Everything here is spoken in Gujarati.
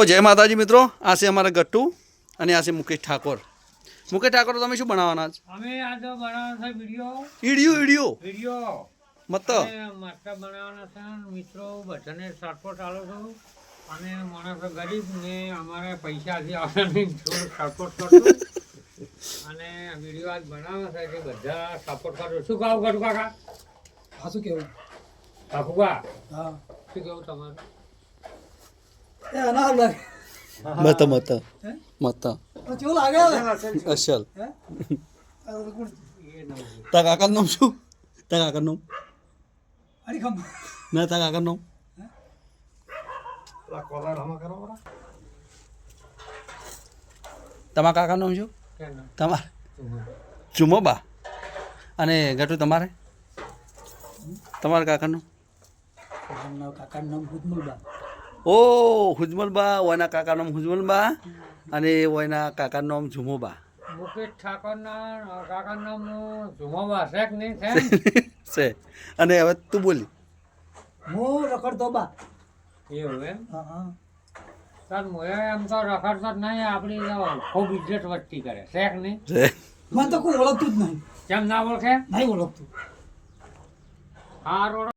જય માતાજી મિત્રો, આ છે અમારા ગટ્ટુ અને આ છે મુકેશ ઠાકોર. મુકેશ ઠાકોર તમે શું બનાવવાના છે? અમે આજ બનાવવાનો છે વિડિયો મત મસ્ત બનાવવાનો છે. મિત્રો બધાને સપોર્ટ આલો છો અને માણસો ગરીબ ને અમારે પૈસાથી આવવાની થોડું સપોર્ટ કરજો અને વિડિયો આજ બનાવવાનો છે કે બધા સપોર્ટ કરજો. શું કાવ કરું કાકા? હા શું કેવું? કાકુબા હા શું કેવું તમારું? એ અનાર લાગે મત મત હે મત તો કેવું લાગે અસલ. હે આ તો કોણ એ ન તા કાકાનું નામ શું? તા કાકાનું નામ અડી ખમ ના, તા કાકાનું નામ તમારા કાકાનું નામ શું? કેમ તમારે ચુમોબા. અને ગટુ તમારે તમારા કાકાનું? કાકાનું નામ હુજમલબા. ઓ હુજમલબા. ઓયના કાકાનું નામ હુજમલબા અને ઓયના કાકાનું નામ ઝુમોબા. મુકેશ ઠાકોરના કાકાનું નામ ઝુમાબા છે કે નહીં? છે છે. અને હવે તું બોલી. હું રખડતો બા. એવું એમ? હા હા તાર મોએ એમ તો રખડતો જ નહીં. આપણી ખૂબ ઇજ્જત વધતી કરે છે કે નહીં? છે. મને તો કોઈ ઓળખતું જ નહીં. કેમ ના ઓળખે? નહીં ઓળખતું. હાર